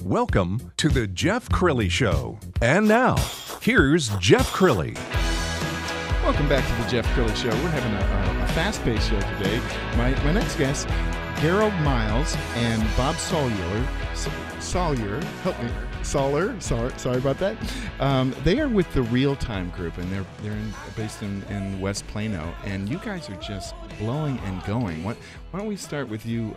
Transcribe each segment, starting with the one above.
Welcome to the Jeff Crilley Show. And now, here's Jeff Crilley. Welcome back to the Jeff Crilley Show. We're having a fast-paced show today. My next guests, Garyld Miles and Bob Sawler. Help me. Sawler. Sorry about that. They are with the Realtime Group, and they're based in West Plano. And you guys are just blowing and going. Why don't we start with you,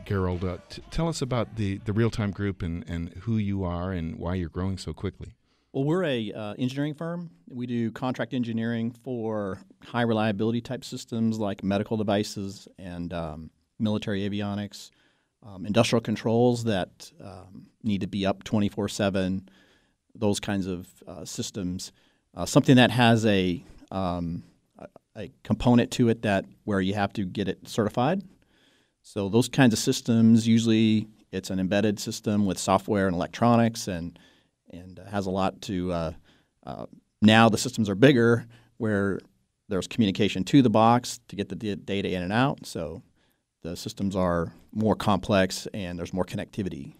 Garyld? Tell us about the Realtime Group and who you are and why you're growing so quickly. Well, we're a engineering firm. We do contract engineering for high reliability type systems like medical devices and military avionics, industrial controls that need to be up 24/7, those kinds of systems. Something that has a component to it that where you have to get it certified. So those kinds of systems, usually it's an embedded system with software and electronics and has a lot to now the systems are bigger where there's communication to the box to get the data in and out. So the systems are more complex and there's more connectivity.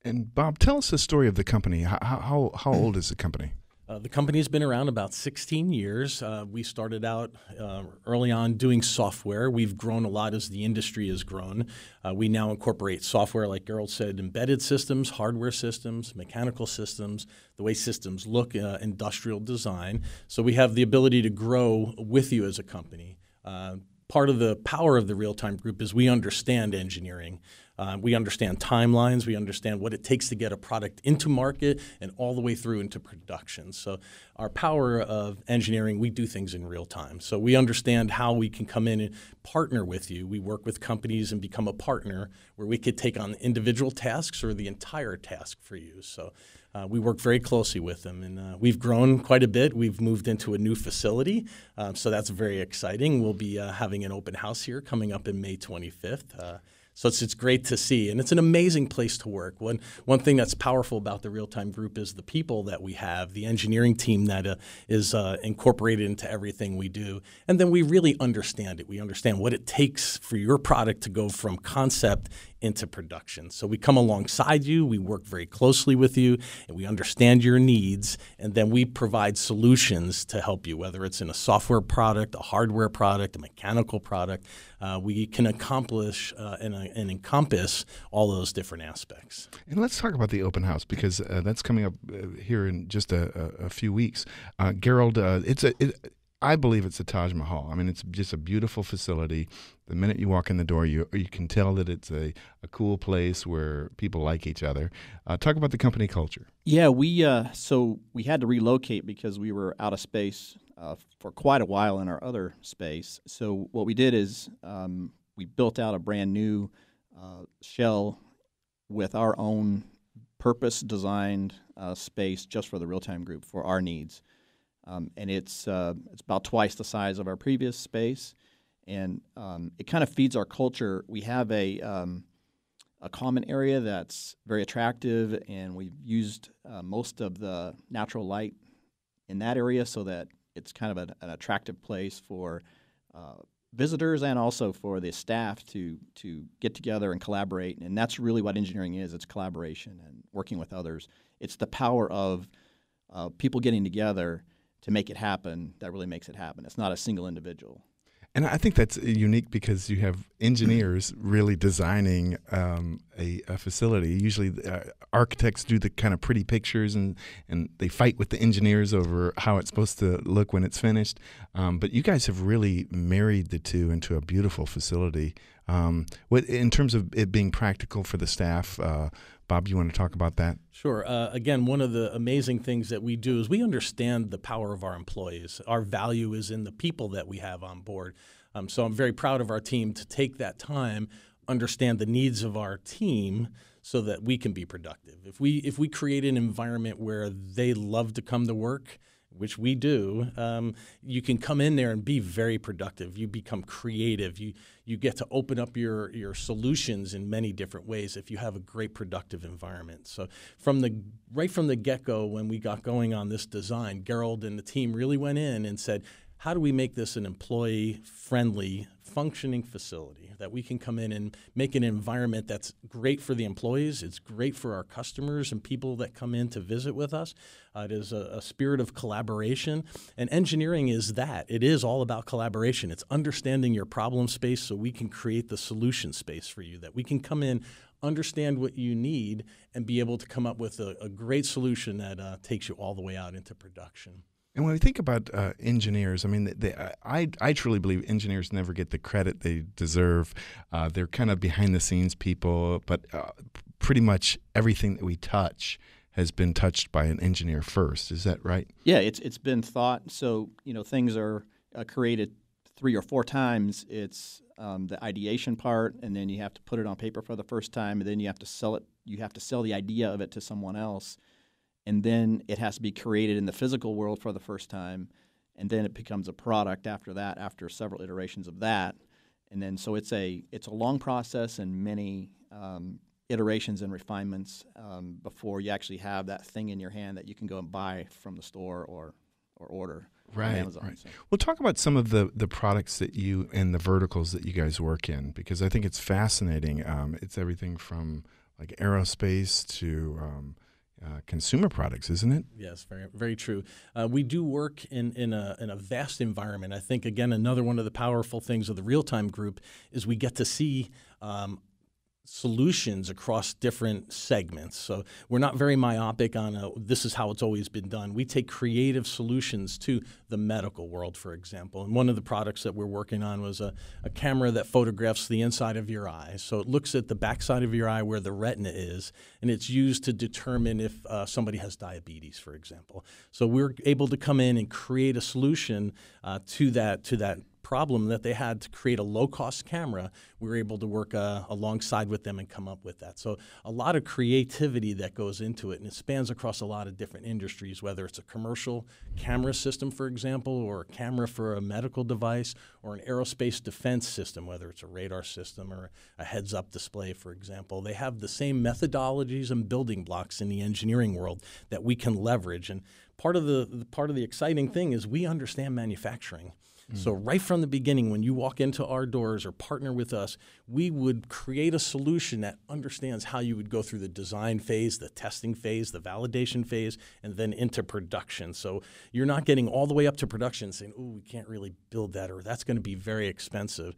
And Bob, tell us the story of the company. How old is the company? The company's been around about 16 years. We started out early on doing software. We've grown a lot as the industry has grown. We now incorporate software, like Garyld said, embedded systems, hardware systems, mechanical systems, the way systems look, industrial design. So we have the ability to grow with you as a company. Part of the power of the Realtime Group is we understand engineering. We understand timelines. We understand what it takes to get a product into market and all the way through into production. So our power of engineering, we do things in real time. So we understand how we can come in and partner with you. We work with companies and become a partner where we could take on individual tasks or the entire task for you. So we work very closely with them, and we've grown quite a bit. We've moved into a new facility, so that's very exciting. We'll be having an open house here coming up in May 25th. So it's great to see, and it's an amazing place to work. One thing that's powerful about the Realtime Group is the people that we have, the engineering team that is incorporated into everything we do, and then we really understand it. We understand what it takes for your product to go from concept into production. So we come alongside you, we work very closely with you, and we understand your needs, and then we provide solutions to help you, whether it's in a software product, a hardware product, a mechanical product. We can accomplish and encompass all those different aspects. And let's talk about the open house because that's coming up here in just a few weeks. Garyld, I believe it's a Taj Mahal. I mean, it's just a beautiful facility. The minute you walk in the door, you can tell that it's a cool place where people like each other. Talk about the company culture. Yeah, we had to relocate because we were out of space for quite a while in our other space. So what we did is we built out a brand new shell with our own purpose-designed space just for the Realtime Group for our needs. And it's about twice the size of our previous space, and it kind of feeds our culture. We have a common area that's very attractive, and we've used most of the natural light in that area so that it's kind of an attractive place for visitors and also for the staff to get together and collaborate. And that's really what engineering is. It's collaboration and working with others. It's the power of people getting together to make it happen that really makes it happen. It's not a single individual. And I think that's unique because you have engineers really designing a facility. Usually architects do the kind of pretty pictures and they fight with the engineers over how it's supposed to look when it's finished. But you guys have really married the two into a beautiful facility. In terms of it being practical for the staff, Bob, you want to talk about that? Sure. Again, one of the amazing things that we do is we understand the power of our employees. Our value is in the people that we have on board. So I'm very proud of our team to take that time, understand the needs of our team so that we can be productive. If we create an environment where they love to come to work, which we do, you can come in there and be very productive. You become creative. You get to open up your solutions in many different ways if you have a great productive environment. So right from the get-go when we got going on this design, Garyld and the team really went in and said, how do we make this an employee-friendly, functioning facility that we can come in and make an environment that's great for the employees, it's great for our customers and people that come in to visit with us. It is a spirit of collaboration, and engineering is that. It is all about collaboration. It's understanding your problem space so we can create the solution space for you, that we can come in, understand what you need, and be able to come up with a great solution that takes you all the way out into production. And when we think about engineers, I mean, I truly believe engineers never get the credit they deserve. They're kind of behind-the-scenes people, but pretty much everything that we touch has been touched by an engineer first. Is that right? Yeah, it's been thought. So, things are created 3 or 4 times. It's the ideation part, and then you have to put it on paper for the first time, and then you have to sell it. You have to sell the idea of it to someone else. And then it has to be created in the physical world for the first time, and then it becomes a product after that, after several iterations of that. And then so it's a long process and many iterations and refinements before you actually have that thing in your hand that you can go and buy from the store or order on Amazon. Right. So. Well, talk about some of the products that you and the verticals that you guys work in, because I think it's fascinating. It's everything from like aerospace to consumer products, isn't it? Yes, very, very true. We do work in a vast environment. I think, again, another one of the powerful things of the Realtime Group is we get to see solutions across different segments. So we're not very myopic on this is how it's always been done. We take creative solutions to the medical world, for example. And one of the products that we're working on was a camera that photographs the inside of your eye. So it looks at the backside of your eye where the retina is, and it's used to determine if somebody has diabetes, for example. So we're able to come in and create a solution to that problem that they had to create a low-cost camera. We were able to work alongside with them and come up with that. So a lot of creativity that goes into it, and it spans across a lot of different industries, whether it's a commercial camera system, for example, or a camera for a medical device, or an aerospace defense system, whether it's a radar system or a heads-up display, for example. They have the same methodologies and building blocks in the engineering world that we can leverage. And part of the exciting thing is we understand manufacturing. So right from the beginning, when you walk into our doors or partner with us, we would create a solution that understands how you would go through the design phase, the testing phase, the validation phase, and then into production. So you're not getting all the way up to production saying, oh, we can't really build that, or that's going to be very expensive.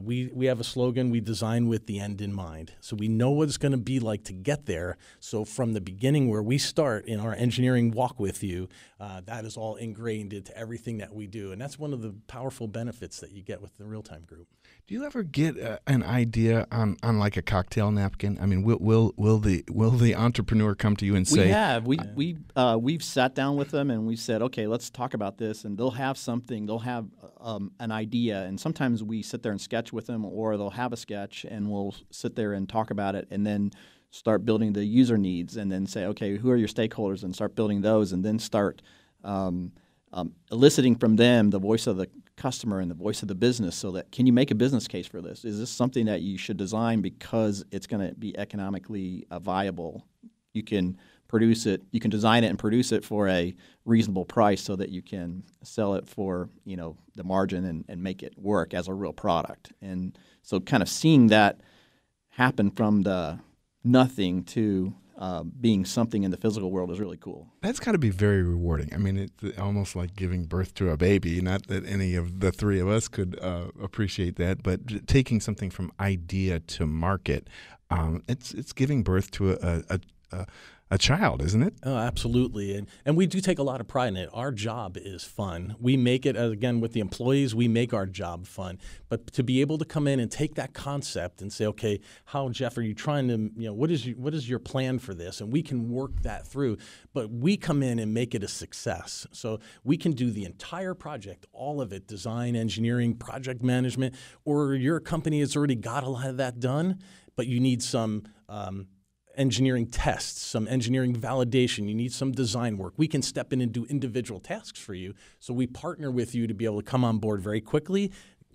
We have a slogan, we design with the end in mind. So we know what it's going to be like to get there. So from the beginning where we start in our engineering walk with you, that is all ingrained into everything that we do. And that's one of the powerful benefits that you get with the Realtime Group. Do you ever get an idea on like a cocktail napkin? I mean, will the entrepreneur come to you and say? We have. We've sat down with them and we said, okay, let's talk about this. And they'll have something. They'll have an idea. And sometimes we sit there and sketch with them, or they'll have a sketch and we'll sit there and talk about it, and then start building the user needs, and then say, okay, who are your stakeholders, and start building those, and then start eliciting from them the voice of the customer and the voice of the business, so that, can you make a business case for this? Is this something that you should design because it's going to be economically viable? You can produce it, you can design it and produce it for a reasonable price so that you can sell it for, the margin and make it work as a real product. And so kind of seeing that happen from the nothing to being something in the physical world is really cool. That's got to be very rewarding. I mean, it's almost like giving birth to a baby. Not that any of the three of us could appreciate that, but taking something from idea to market, it's giving birth to a child, isn't it? Oh, absolutely. And we do take a lot of pride in it. Our job is fun. We make it, again, with the employees, we make our job fun. But to be able to come in and take that concept and say, okay, how, Jeff, are you trying to, what is your plan for this? And we can work that through. But we come in and make it a success. So we can do the entire project, all of it, design, engineering, project management, or your company has already got a lot of that done, but you need some engineering tests, some engineering validation, you need some design work. We can step in and do individual tasks for you. So we partner with you to be able to come on board very quickly,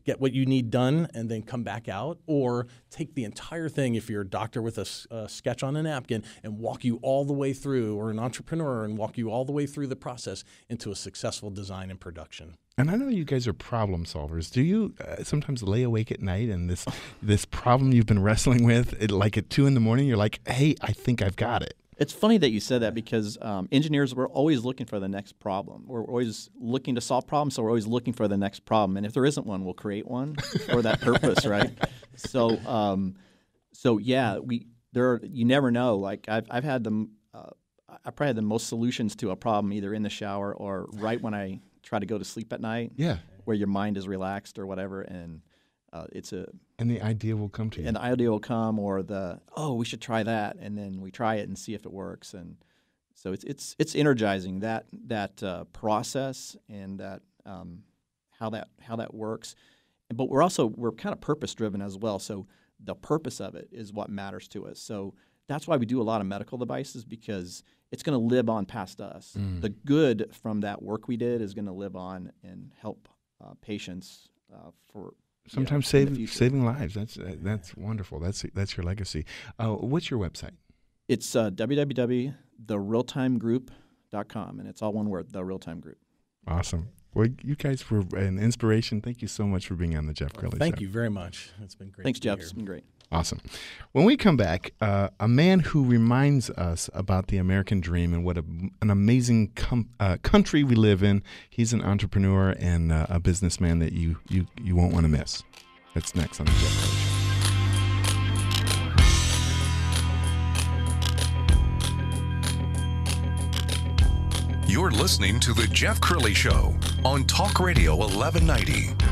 get what you need done, and then come back out, or take the entire thing, if you're a doctor with a sketch on a napkin, and walk you all the way through, or an entrepreneur and walk you all the way through the process into a successful design and production. And I know you guys are problem solvers. Do you sometimes lay awake at night and this problem you've been wrestling with, like at 2 a.m, you're like, hey, I think I've got it? It's funny that you said that, because engineers, we're always looking for the next problem. We're always looking to solve problems, so we're always looking for the next problem. And if there isn't one, we'll create one for that purpose, right? So, yeah, you never know. Like I've had them. I probably had the most solutions to a problem either in the shower or right when I try to go to sleep at night. Yeah, where your mind is relaxed or whatever, and and the idea will come to you. And the idea will come, or we should try that, and then we try it and see if it works. And so it's energizing, that process, and that how that works. But we're kind of purpose driven as well. So the purpose of it is what matters to us. So that's why we do a lot of medical devices, because it's going to live on past us. The good from that work we did is going to live on and help patients for. Sometimes saving lives. That's wonderful. That's your legacy. What's your website? It's www.therealtimegroup.com, and it's all one word, The Realtime Group. Awesome. Well, you guys were an inspiration. Thank you so much for being on the Jeff Crilley Show. Thank you very much. It's been great. Thanks, Jeff. It's been great. Awesome. When we come back, a man who reminds us about the American dream and what an amazing country we live in. He's an entrepreneur and a businessman that you won't want to miss. That's next on the Jeff Crilley Show. You're listening to The Jeff Crilley Show on Talk Radio 1190.